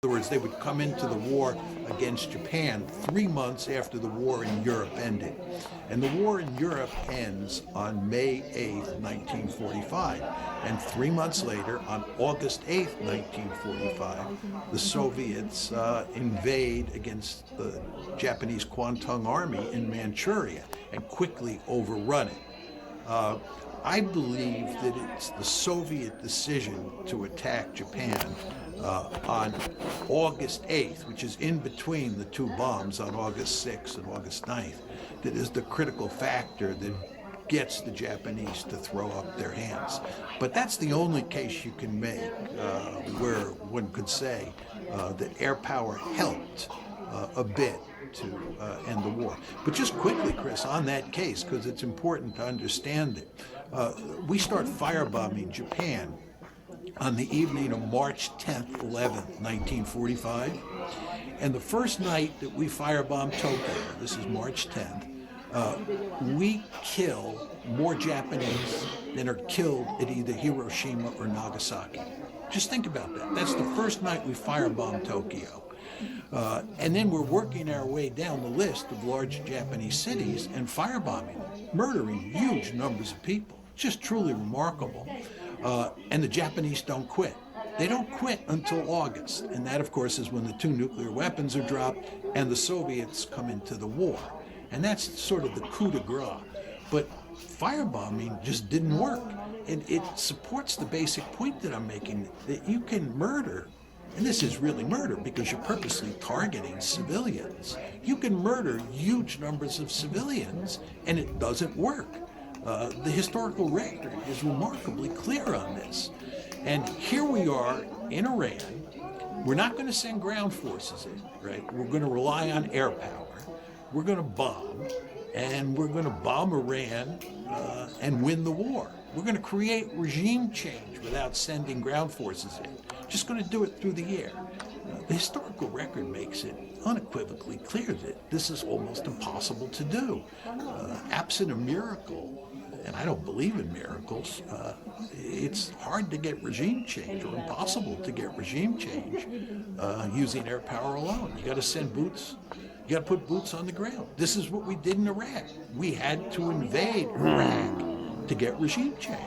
In other words, they would come into the war against Japan 3 months after the war in Europe ended. And the war in Europe ends on May 8th, 1945. And 3 months later, on August 8th, 1945, the Soviets invade against the Japanese Kwantung Army in Manchuria and quickly overrun it. I believe that it's the Soviet decision to attack Japan on August 8th, which is in between the two bombs on August 6th and August 9th, that is the critical factor that gets the Japanese to throw up their hands. But that's the only case you can make where one could say that air power helped a bit to end the war. But just quickly, Chris, on that case, because it's important to understand it, we start firebombing Japan on the evening of March 10th, 11th, 1945. And the first night that we firebomb Tokyo, this is March 10th, we kill more Japanese than are killed at either Hiroshima or Nagasaki. Just think about that. That's the first night we firebomb Tokyo. And then we're working our way down the list of large Japanese cities and firebombing them, murdering huge numbers of people. Just truly remarkable. And the Japanese don't quit. They don't quit until August. And that, of course, is when the 2 nuclear weapons are dropped and the Soviets come into the war. And that's sort of the coup de grace. But firebombing just didn't work. And it supports the basic point that I'm making, that you can murder, and this is really murder because you're purposely targeting civilians. You can murder huge numbers of civilians and it doesn't work. The historical record is remarkably clear on this. And here we are in Iran. We're not going to send ground forces in, right? We're going to rely on air power. We're going to bomb, and we're going to bomb Iran and win the war. We're going to create regime change without sending ground forces in. Just going to do it through the air. The historical record makes it unequivocally clear that this is almost impossible to do. Absent a miracle, and I don't believe in miracles, it's hard to get regime change, or impossible to get regime change using air power alone. You got to send boots. You got to put boots on the ground. This is what we did in Iraq. We had to invade Iraq to get regime change.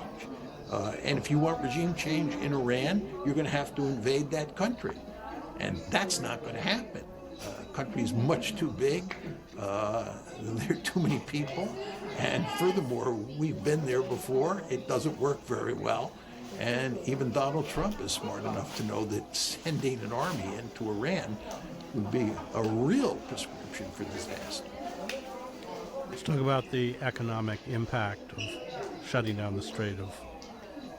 And if you want regime change in Iran, you're going to have to invade that country. And that's not going to happen. The country is much too big. There are too many people. And furthermore, we've been there before. It doesn't work very well. And even Donald Trump is smart enough to know that sending an army into Iran would be a real prescription for disaster. Let's talk about the economic impact of shutting down the Strait of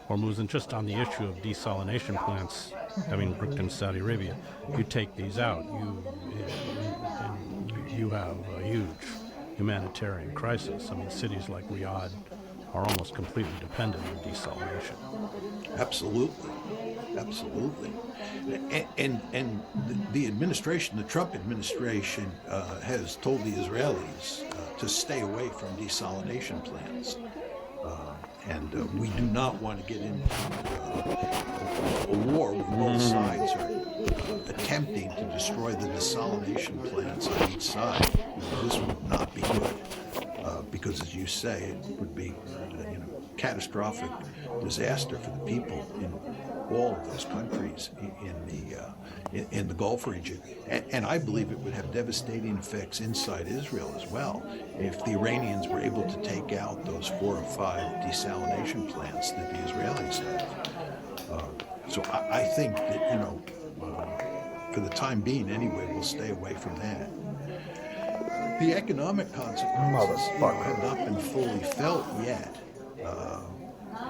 Hormuz, and just on the issue of desalination plants having worked in Saudi Arabia. You take these out, you have a huge humanitarian crisis. I mean, cities like Riyadh are almost completely dependent on desalination. Absolutely. Absolutely. And the administration, the Trump administration, has told the Israelis to stay away from desalination plants. And we do not want to get into a war where both sides are attempting to destroy the desalination plants on each side. This would not be good, because, as you say, it would be catastrophic disaster for the people in all of those countries in the Gulf region. And I believe it would have devastating effects inside Israel as well if the Iranians were able to take out those 4 or 5 desalination plants that the Israelis have. So I think that, for the time being anyway, we'll stay away from that. The economic consequences have not been fully felt yet.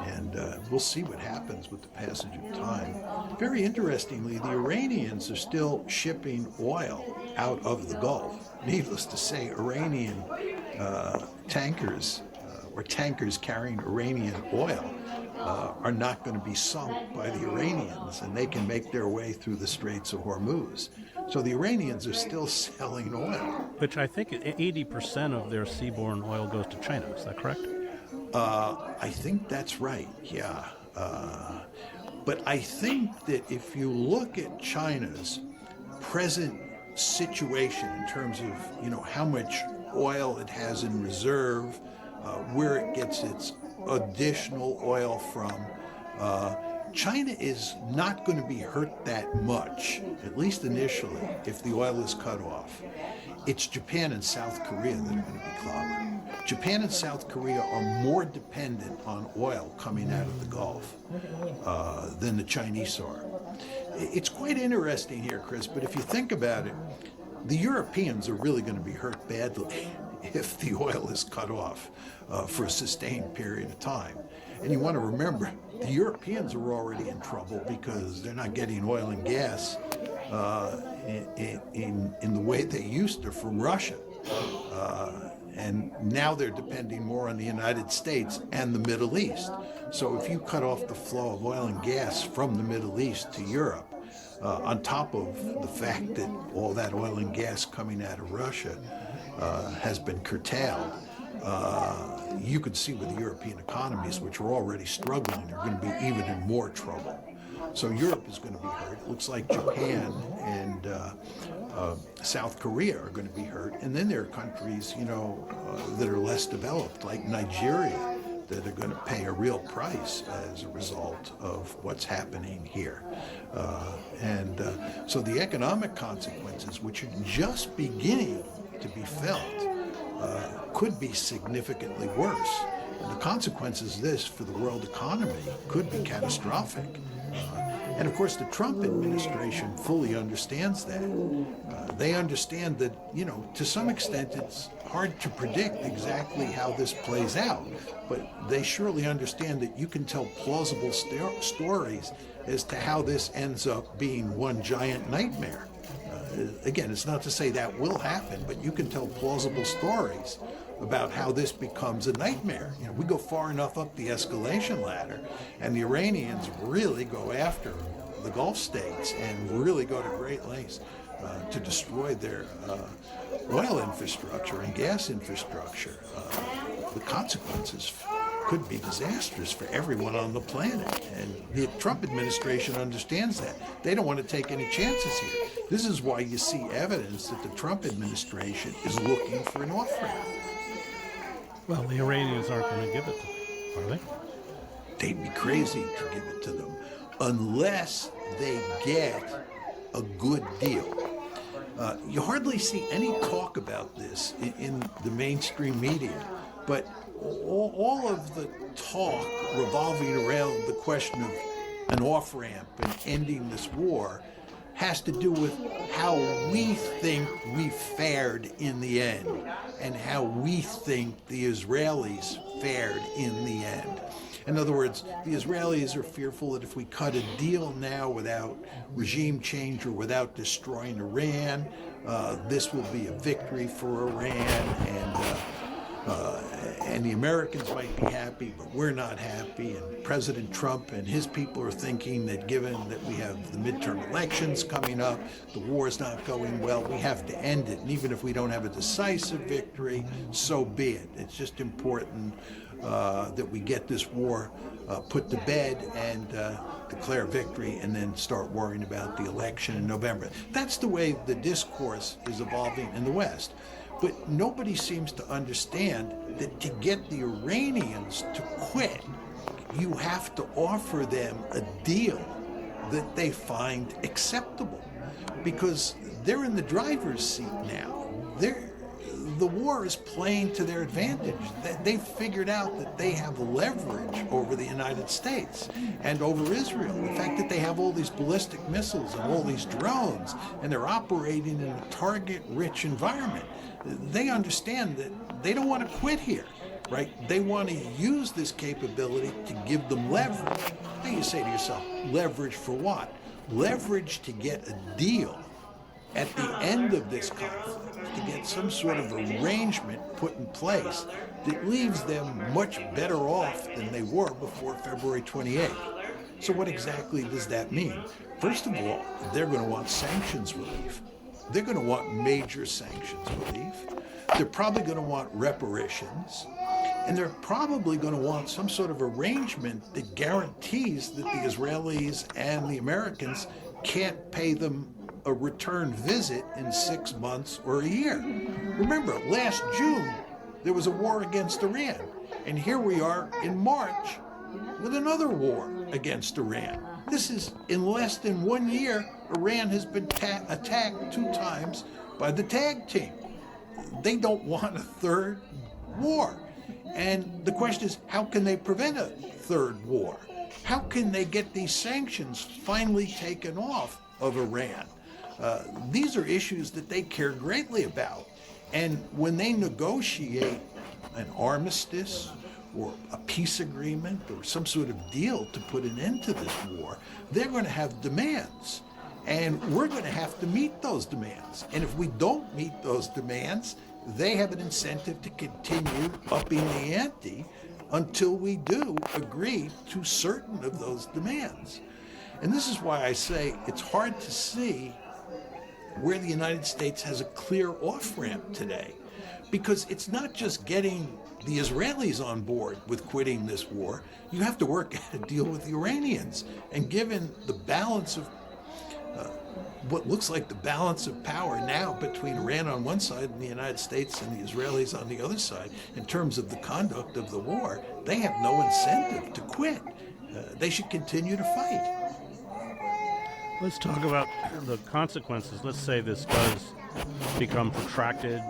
And we'll see what happens with the passage of time. Very interestingly, the Iranians are still shipping oil out of the Gulf. Needless to say, Iranian tankers or tankers carrying Iranian oil are not going to be sunk by the Iranians, and they can make their way through the Straits of Hormuz. So the Iranians are still selling oil. Which I think 80% of their seaborne oil goes to China. Is that correct? I think that's right, yeah. But I think that if you look at China's present situation in terms of, how much oil it has in reserve, where it gets its additional oil from, China is not going to be hurt that much, at least initially, if the oil is cut off. It's Japan and South Korea that are going to be clobbered. Japan and South Korea are more dependent on oil coming out of the Gulf than the Chinese are. It's quite interesting here, Chris, but if you think about it, the Europeans are really going to be hurt badly if the oil is cut off for a sustained period of time. And you want to remember, the Europeans are already in trouble because they're not getting oil and gas in the way they used to from Russia. And now they're depending more on the United States and the Middle East. So if you cut off the flow of oil and gas from the Middle East to Europe, on top of the fact that all that oil and gas coming out of Russia has been curtailed, you could see with the European economies, which are already struggling, are going to be even in more trouble. So Europe is going to be hurt. It looks like Japan and South Korea are going to be hurt. And then there are countries, that are less developed, like Nigeria, that are going to pay a real price as a result of what's happening here. So the economic consequences, which are just beginning to be felt, could be significantly worse. And the consequences of this for the world economy could be catastrophic. And of course, the Trump administration fully understands that. They understand that, to some extent, it's hard to predict exactly how this plays out, but they surely understand that you can tell plausible stories as to how this ends up being one giant nightmare. Again, it's not to say that will happen, but you can tell plausible stories about how this becomes a nightmare. We go far enough up the escalation ladder, and the Iranians really go after the Gulf states and really go to great lengths to destroy their oil infrastructure and gas infrastructure. The consequences could be disastrous for everyone on the planet. And the Trump administration understands that. They don't want to take any chances here. This is why you see evidence that the Trump administration is looking for an off-ramp. Well, the Iranians aren't going to give it to them, are they? They'd be crazy to give it to them unless they get a good deal. You hardly see any talk about this in the mainstream media, but all of the talk revolving around the question of an off-ramp and ending this war has to do with how we think we fared in the end and how we think the Israelis fared in the end. In other words, the Israelis are fearful that if we cut a deal now without regime change or without destroying Iran, this will be a victory for Iran, and the Americans might be happy, but we're not happy. And President Trump and his people are thinking that given that we have the midterm elections coming up, the war is not going well, we have to end it. And even if we don't have a decisive victory, so be it. It's just important that we get this war put to bed and declare victory and then start worrying about the election in November. That's the way the discourse is evolving in the West. But nobody seems to understand that to get the Iranians to quit, you have to offer them a deal that they find acceptable, because they're in the driver's seat now. The war is playing to their advantage. They've figured out that they have leverage over the United States and over Israel. The fact that they have all these ballistic missiles and all these drones, and they're operating in a target-rich environment. They understand that they don't want to quit here, right? They want to use this capability to give them leverage. Now you say to yourself, leverage for what? Leverage to get a deal at the end of this conflict, to get some sort of arrangement put in place that leaves them much better off than they were before February 28th. So what exactly does that mean? First of all, they're going to want sanctions relief. They're going to want major sanctions relief. They're probably going to want reparations. And they're probably going to want some sort of arrangement that guarantees that the Israelis and the Americans can't pay them a return visit in 6 months or a year. Remember, last June, there was a war against Iran. And here we are in March with another war against Iran. This is, in less than 1 year, Iran has been attacked 2 times by the tag team. They don't want a third war. And the question is, how can they prevent a third war? How can they get these sanctions finally taken off of Iran? These are issues that they care greatly about. And when they negotiate an armistice or a peace agreement or some sort of deal to put an end to this war, they're going to have demands. And we're going to have to meet those demands. And if we don't meet those demands, they have an incentive to continue upping the ante until we do agree to certain of those demands. And this is why I say it's hard to see where the United States has a clear off-ramp today. Because it's not just getting the Israelis on board with quitting this war. You have to work out a deal with the Iranians. And given the balance of what looks like the balance of power now between Iran on one side and the United States and the Israelis on the other side, in terms of the conduct of the war, they have no incentive to quit. They should continue to fight. Let's talk about the consequences. Let's say this does become protracted,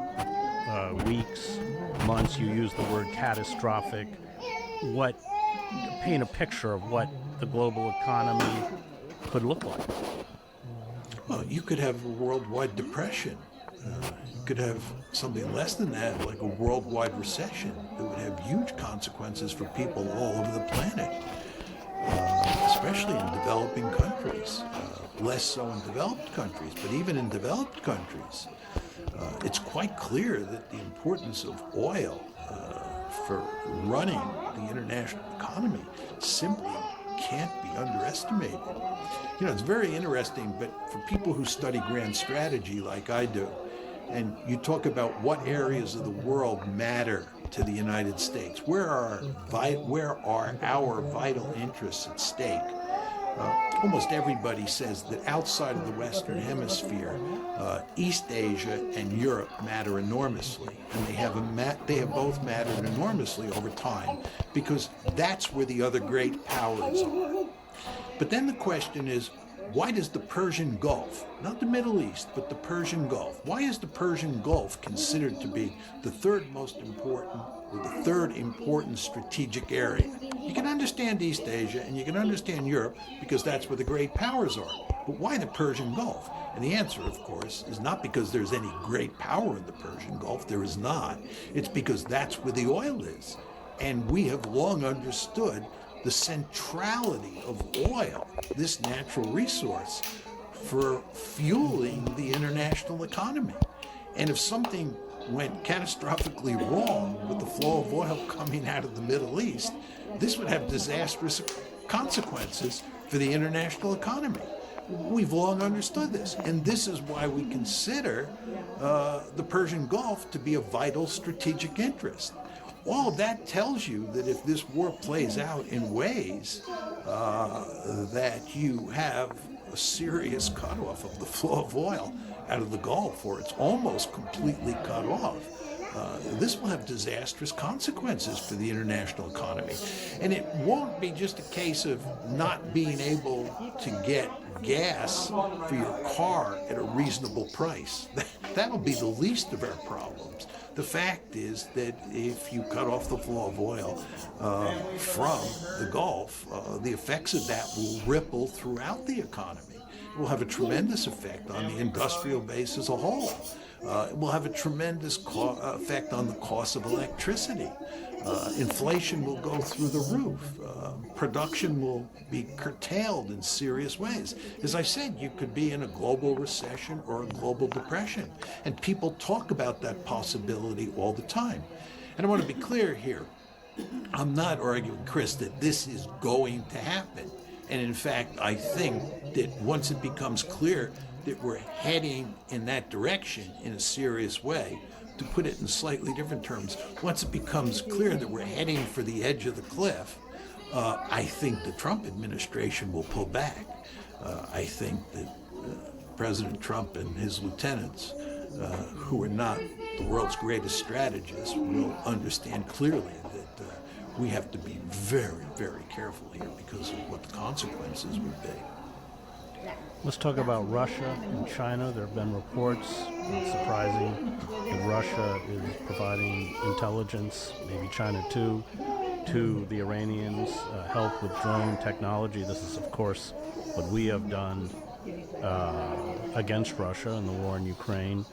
weeks, months. You use the word catastrophic. Paint a picture of what the global economy could look like. Well, you could have a worldwide depression. You could have something less than that, like a worldwide recession that would have huge consequences for people all over the planet, especially in developing countries. Less so in developed countries, but even in developed countries, it's quite clear that the importance of oil for running the international economy simply can't be underestimated. You know, it's very interesting, but for people who study grand strategy like I do, and you talk about what areas of the world matter to the United States, where are our vital interests at stake? Almost everybody says that outside of the Western Hemisphere, East Asia and Europe matter enormously, and they have both mattered enormously over time because that's where the other great powers are. But then the question is, why does the Persian Gulf, not the Middle East, but the Persian Gulf, why is the Persian Gulf considered to be the third most important or the third important strategic area? You can understand East Asia and you can understand Europe because that's where the great powers are. But why the Persian Gulf? And the answer, of course, is not because there's any great power in the Persian Gulf. There is not. It's because that's where the oil is. And we have long understood the centrality of oil, this natural resource, for fueling the international economy. And if something went catastrophically wrong with the flow of oil coming out of the Middle East, this would have disastrous consequences for the international economy. We've long understood this, and this is why we consider the Persian Gulf to be a vital strategic interest. All of that tells you that if this war plays out in ways that you have a serious cutoff of the flow of oil out of the Gulf, or it's almost completely cut off, this will have disastrous consequences for the international economy. And it won't be just a case of not being able to get gas for your car at a reasonable price. That'll be the least of our problems. The fact is that if you cut off the flow of oil from the Gulf, the effects of that will ripple throughout the economy. It will have a tremendous effect on the industrial base as a whole. It will have a tremendous effect on the cost of electricity. Inflation will go through the roof. Production will be curtailed in serious ways. As I said, you could be in a global recession or a global depression, and people talk about that possibility all the time. And I want to be clear here. I'm not arguing, Chris, that this is going to happen. And in fact, I think that once it becomes clear that we're heading in that direction in a serious way, to put it in slightly different terms, once it becomes clear that we're heading for the edge of the cliff, I think the Trump administration will pull back. I think that President Trump and his lieutenants, who are not the world's greatest strategists, will understand clearly that we have to be very, very careful here because of what the consequences would be. Let's talk about Russia and China. There have been reports, not surprising, that Russia is providing intelligence, maybe China too, to the Iranians, help with drone technology. This is, of course, what we have done against Russia in the war in Ukraine.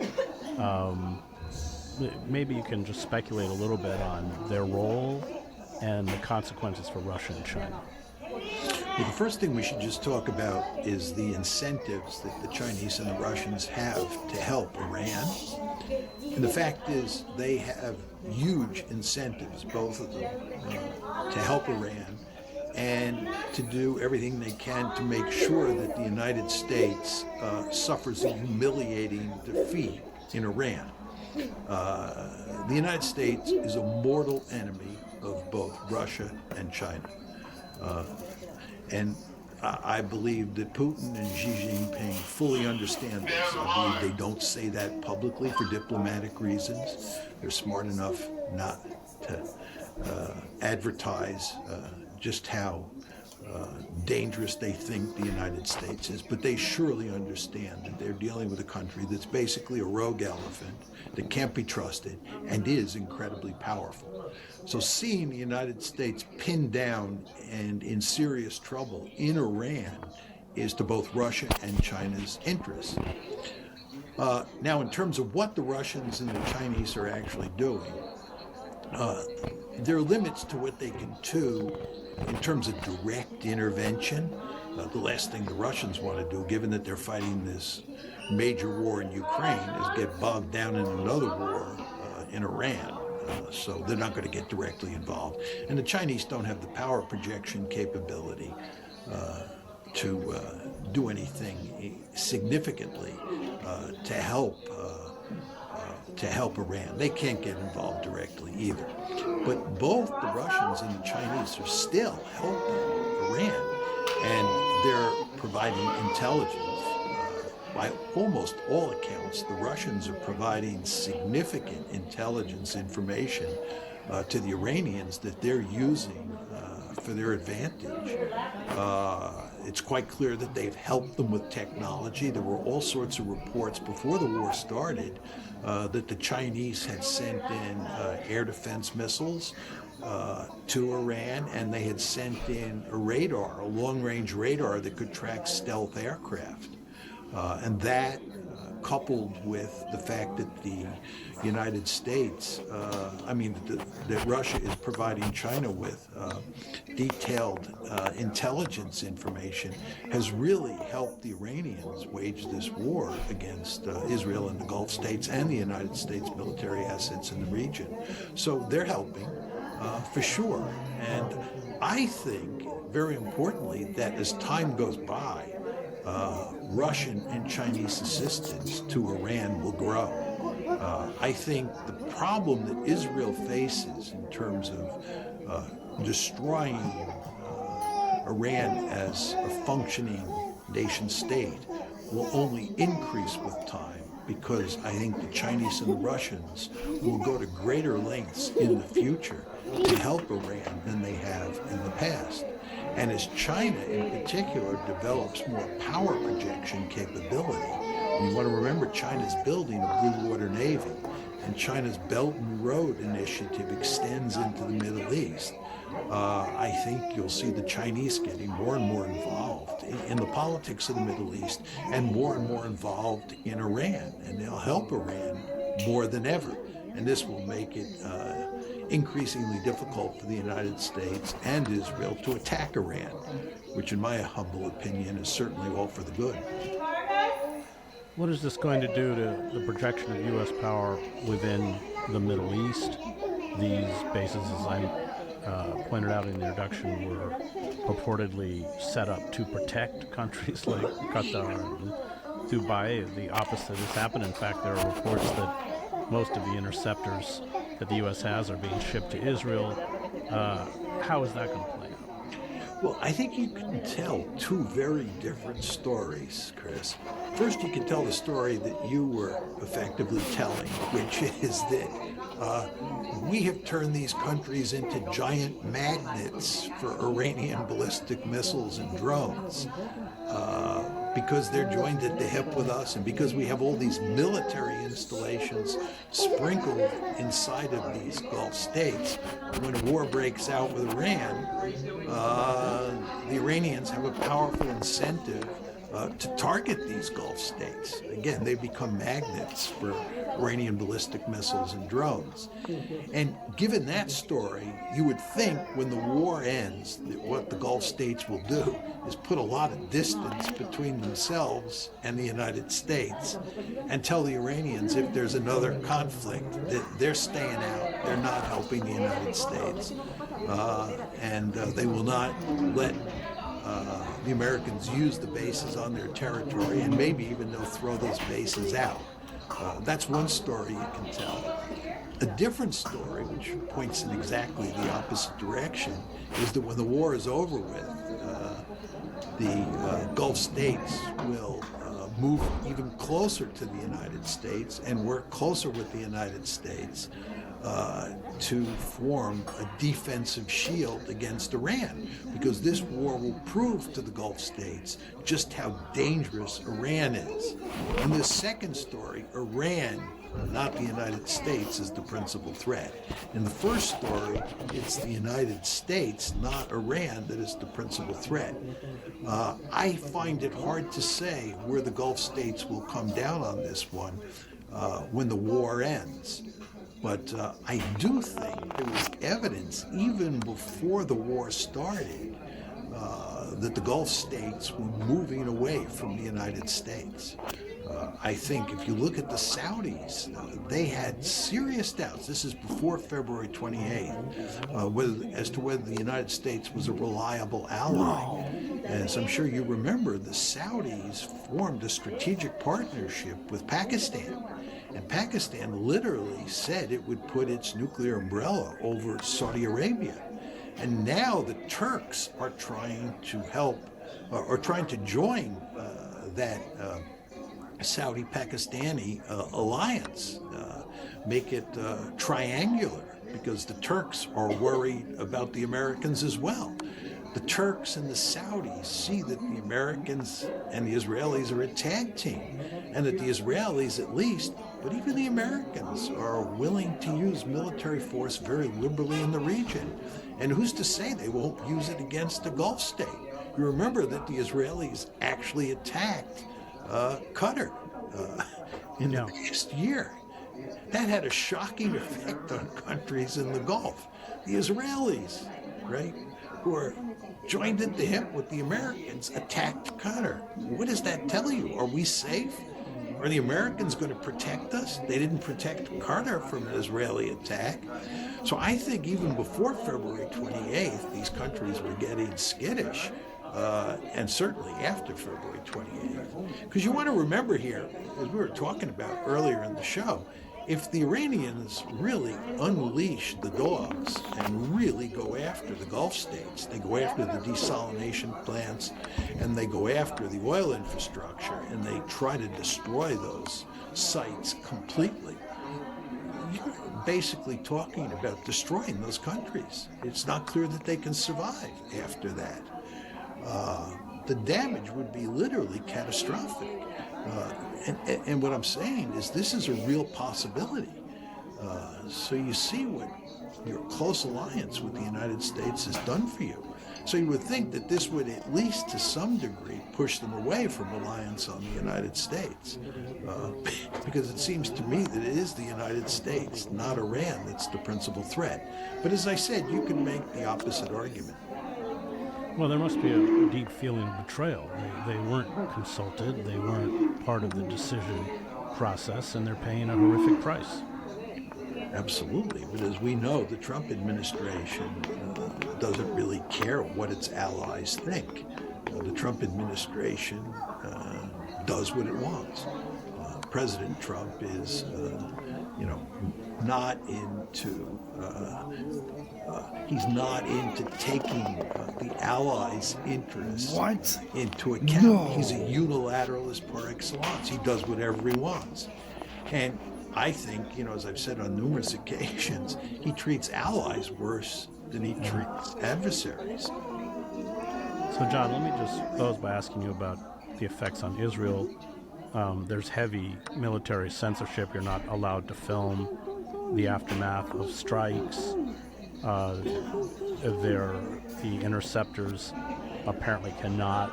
Maybe you can just speculate a little bit on their role and the consequences for Russia and China. Well, the first thing we should just talk about is the incentives that the Chinese and the Russians have to help Iran. And the fact is they have huge incentives, both of them, to help Iran and to do everything they can to make sure that the United States suffers a humiliating defeat in Iran. The United States is a mortal enemy of both Russia and China. And I believe that Putin and Xi Jinping fully understand this. I believe they don't say that publicly for diplomatic reasons. They're smart enough not to advertise just how dangerous they think the United States is, but they surely understand that they're dealing with a country that's basically a rogue elephant that can't be trusted and is incredibly powerful. So seeing the United States pinned down and in serious trouble in Iran is to both Russia and China's interests. Now, in terms of what the Russians and the Chinese are actually doing, there are limits to what they can do in terms of direct intervention. The last thing the Russians want to do, given that they're fighting this major war in Ukraine, is get bogged down in another war in Iran. So they're not going to get directly involved. And the Chinese don't have the power projection capability to do anything significantly to help Iran. They can't get involved directly either. But both the Russians and the Chinese are still helping Iran, and they're providing intelligence. By almost all accounts, the Russians are providing significant intelligence information to the Iranians that they're using for their advantage. It's quite clear that they've helped them with technology. There were all sorts of reports before the war started that the Chinese had sent in air defense missiles to Iran, and they had sent in a radar, a long-range radar that could track stealth aircraft. And that, coupled with the fact that the United States, that Russia is providing China with detailed intelligence information, has really helped the Iranians wage this war against Israel and the Gulf states and the United States military assets in the region. So they're helping, for sure. And I think, very importantly, that as time goes by, Russian and Chinese assistance to Iran will grow. I think the problem that Israel faces in terms of destroying Iran as a functioning nation state will only increase with time, because I think the Chinese and the Russians will go to greater lengths in the future to help Iran than they have in the past. And as China in particular develops more power projection capability, you want to remember China's building a blue water navy, and China's Belt and Road Initiative extends into the Middle East. I think you'll see the Chinese getting more and more involved in the politics of the Middle East and more involved in Iran, and they'll help Iran more than ever. And this will make it increasingly difficult for the United States and Israel to attack Iran, which in my humble opinion is certainly all for the good. What is this going to do to the projection of U.S. power within the Middle East? These bases, as I pointed out in the introduction, were purportedly set up to protect countries like Qatar and Dubai. The opposite has happened. In fact, there are reports that most of the interceptors that the U.S. has are being shipped to Israel. How is that going to play out? Well, I think you can tell two very different stories, Chris. First, you can tell the story that you were effectively telling, which is that we have turned these countries into giant magnets for Iranian ballistic missiles and drones. Because they're joined at the hip with us, and because we have all these military installations sprinkled inside of these Gulf states. When a war breaks out with Iran, the Iranians have a powerful incentive to target these Gulf states. Again, they become magnets for Iranian ballistic missiles and drones. And given that story, you would think when the war ends, that what the Gulf states will do is put a lot of distance between themselves and the United States and tell the Iranians if there's another conflict that they're staying out, they're not helping the United States, and they will not let the Americans use the bases on their territory, and maybe even they'll throw those bases out. That's one story you can tell. A different story, which points in exactly the opposite direction, is that when the war is over with, the Gulf states will move even closer to the United States and work closer with the United States to form a defensive shield against Iran, because this war will prove to the Gulf states just how dangerous Iran is. In this second story, Iran, not the United States, is the principal threat. In the first story, it's the United States, not Iran, that is the principal threat. I find it hard to say where the Gulf states will come down on this one when the war ends. But I do think there was evidence, even before the war started, that the Gulf states were moving away from the United States. I think if you look at the Saudis, they had serious doubts. This is before February 28th, as to whether the United States was a reliable ally. As I'm sure you remember, the Saudis formed a strategic partnership with Pakistan. And Pakistan literally said it would put its nuclear umbrella over Saudi Arabia. And now the Turks are trying to help, or trying to join that Saudi-Pakistani alliance, make it triangular, because the Turks are worried about the Americans as well. The Turks and the Saudis see that the Americans and the Israelis are a tag team, and that the Israelis at least, but even the Americans, are willing to use military force very liberally in the region. And who's to say they won't use it against the Gulf state? You remember that the Israelis actually attacked Qatar in the past year. That had a shocking effect on countries in the Gulf. The Israelis, right, who are joined at the hip with the Americans, attacked Qatar. What does that tell you? Are we safe? Are the Americans going to protect us? They didn't protect Qatar from an Israeli attack. So I think even before February 28th, these countries were getting skittish. And certainly after February 28th. Because you want to remember here, as we were talking about earlier in the show, if the Iranians really unleash the dogs and really go after the Gulf states, they go after the desalination plants, and they go after the oil infrastructure, and they try to destroy those sites completely, you're basically talking about destroying those countries. It's not clear that they can survive after that. The damage would be literally catastrophic. And what I'm saying is this is a real possibility. So you see what your close alliance with the United States has done for you. So you would think that this would, at least to some degree, push them away from reliance on the United States. Because it seems to me that it is the United States, not Iran, that's the principal threat. But as I said, you can make the opposite argument. Well, there must be a deep feeling of betrayal. They weren't consulted, they weren't part of the decision process, and they're paying a horrific price. Absolutely, but as we know, the Trump administration doesn't really care what its allies think. The Trump administration does what it wants. President Trump is, not into. He's not into taking the allies' interests into account. No. He's a unilateralist par excellence. He does whatever he wants. And I think, as I've said on numerous occasions, he treats allies worse than he treats adversaries. So, John, let me just close by asking you about the effects on Israel. There's heavy military censorship. You're not allowed to film the aftermath of strikes. The interceptors apparently cannot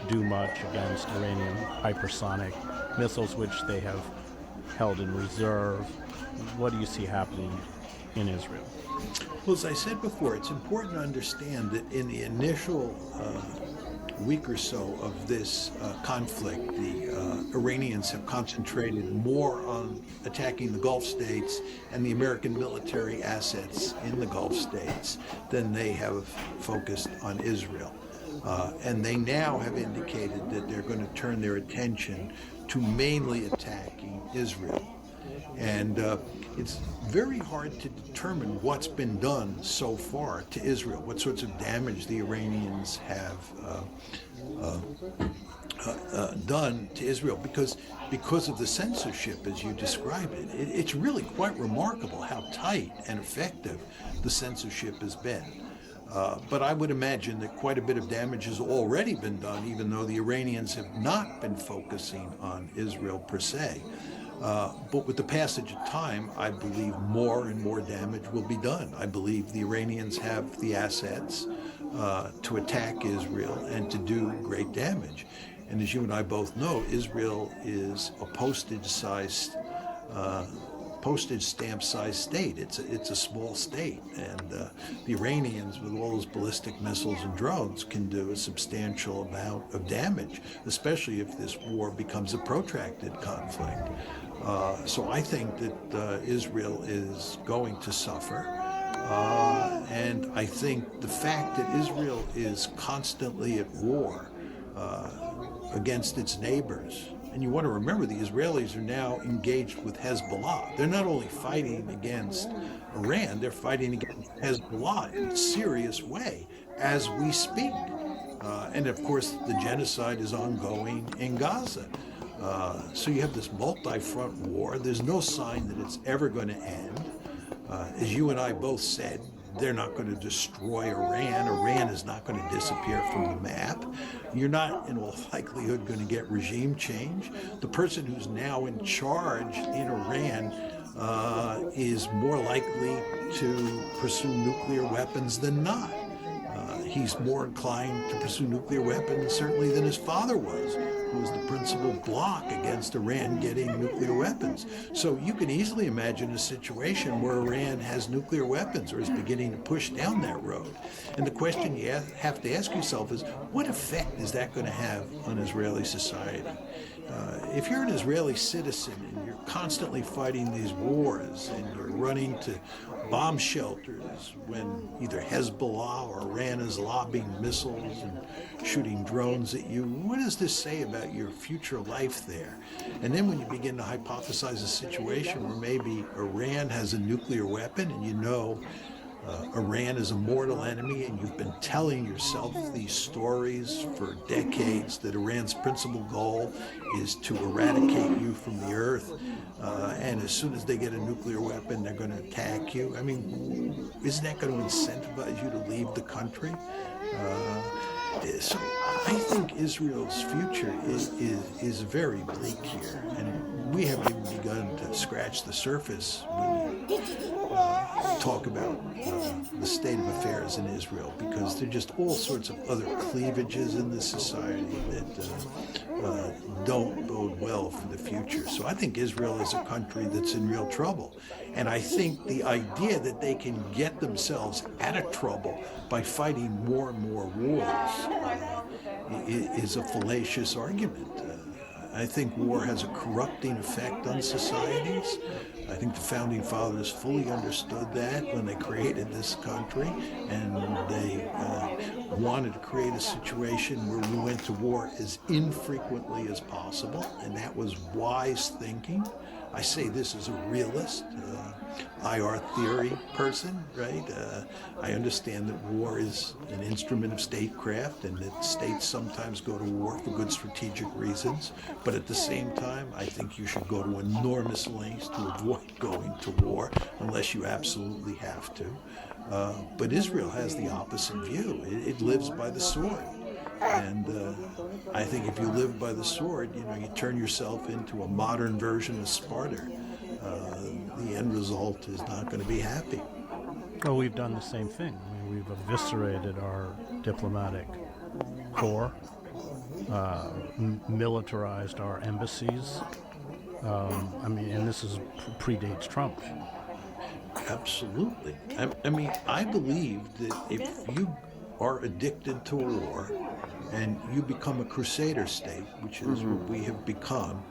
do much against Iranian hypersonic missiles, which they have held in reserve. What do you see happening in Israel? Well, as I said before, it's important to understand that in the initial week or so of this conflict, the Iranians have concentrated more on attacking the Gulf states and the American military assets in the Gulf states than they have focused on Israel. And they now have indicated that they're going to turn their attention to mainly attacking Israel. And it's very hard to determine what's been done so far to Israel, what sorts of damage the Iranians have done to Israel, because of the censorship, as you described it. It's really quite remarkable how tight and effective the censorship has been. But I would imagine that quite a bit of damage has already been done, even though the Iranians have not been focusing on Israel per se. But with the passage of time, I believe more and more damage will be done. I believe the Iranians have the assets to attack Israel and to do great damage. And as you and I both know, Israel is a postage stamp-sized state. It's a small state, and the Iranians, with all those ballistic missiles and drones, can do a substantial amount of damage, especially if this war becomes a protracted conflict. So I think that Israel is going to suffer, and I think the fact that Israel is constantly at war against its neighbors. And you want to remember, the Israelis are now engaged with Hezbollah. They're not only fighting against Iran, they're fighting against Hezbollah in a serious way as we speak. And of course, the genocide is ongoing in Gaza. So you have this multi-front war. There's no sign that it's ever going to end. As you and I both said, they're not going to destroy Iran. Iran is not going to disappear from the map. You're not, in all likelihood, going to get regime change. The person who's now in charge in Iran is more likely to pursue nuclear weapons than not. He's more inclined to pursue nuclear weapons, certainly, than his father was, who was the principal bloc against Iran getting nuclear weapons. So you can easily imagine a situation where Iran has nuclear weapons or is beginning to push down that road. And the question you have to ask yourself is, what effect is that going to have on Israeli society? If you're an Israeli citizen and you're constantly fighting these wars and you're running to bomb shelters when either Hezbollah or Iran is lobbing missiles and shooting drones at you, what does this say about your future life there? And then when you begin to hypothesize a situation where maybe Iran has a nuclear weapon and you know Iran is a mortal enemy, and you've been telling yourself these stories for decades that Iran's principal goal is to eradicate you from the earth, and as soon as they get a nuclear weapon, they're going to attack you. I mean, isn't that going to incentivize you to leave the country? So I think Israel's future is very bleak here, and we haven't even begun to scratch the surface when you talk about the state of affairs in Israel, because there are just all sorts of other cleavages in this society that don't bode well for the future. So I think Israel is a country that's in real trouble. And I think the idea that they can get themselves out of trouble by fighting more and more wars is a fallacious argument. I think war has a corrupting effect on societies. I think the founding fathers fully understood that when they created this country, and they wanted to create a situation where we went to war as infrequently as possible, and that was wise thinking. I say this as a realist, IR theory person, right? I understand that war is an instrument of statecraft and that states sometimes go to war for good strategic reasons, but at the same time, I think you should go to enormous lengths to avoid going to war unless you absolutely have to. But Israel has the opposite view. It lives by the sword. And I think if you live by the sword, you turn yourself into a modern version of Sparta. The end result is not going to be happy. Well, we've done the same thing. I mean, we've eviscerated our diplomatic corps, militarized our embassies. And this predates Trump. Absolutely. I mean, I believe that if you are addicted to a war and you become a crusader state, which is what we have become,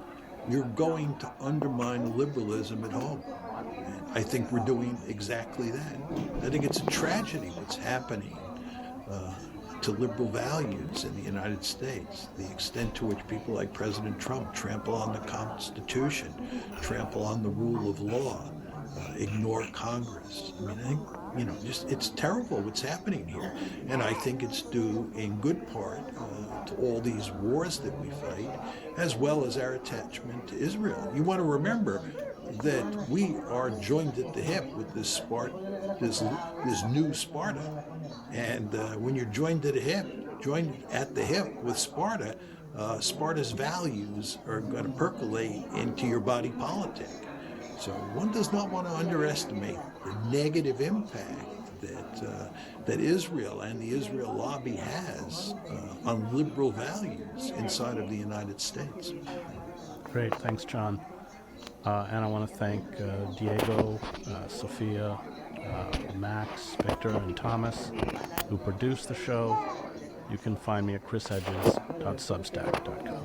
you're going to undermine liberalism at home. And I think we're doing exactly that. I think it's a tragedy what's happening to liberal values in the United States, the extent to which people like President Trump trample on the Constitution, trample on the rule of law, ignore Congress. I mean, I think, it's terrible what's happening here. And I think it's due in good part to all these wars that we fight, as well as our attachment to Israel. You want to remember that we are joined at the hip with this new Sparta. And when you're joined at the hip with Sparta, Sparta's values are going to percolate into your body politic. So one does not want to underestimate the negative impact that Israel and the Israel lobby has on liberal values inside of the United States. Great, thanks, John. And I want to thank Diego, Sophia, Max, Victor, and Thomas, who produced the show. You can find me at chrishedges.substack.com.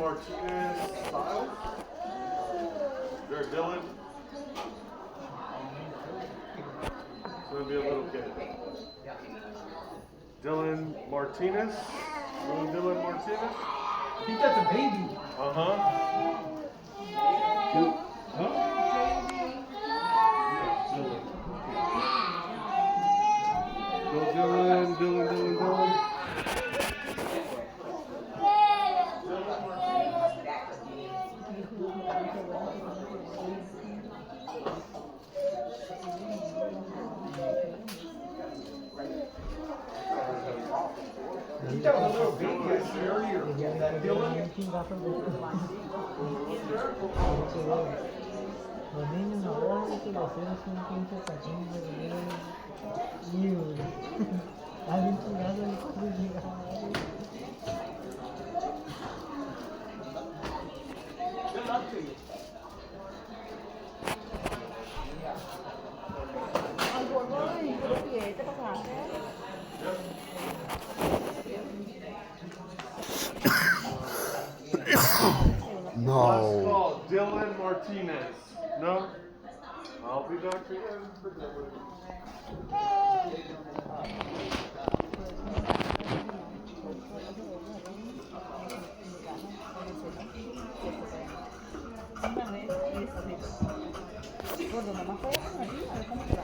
Martinez Styles. There, Dylan. It's gonna be a little kid. Dylan Martinez. Dylan Martinez. I think that's a baby. Uh-huh. Go Dylan. I think that was a little baby I see earlier. That Dylan. Los niños ahora que los ceros son 15 patinos de dinero. Hay un chingado de cosas. Good luck to you. Last call, Dylan Martinez. No? I'll be Dr. N for Dylan. Gordo, nomás fue a ver cómo te va.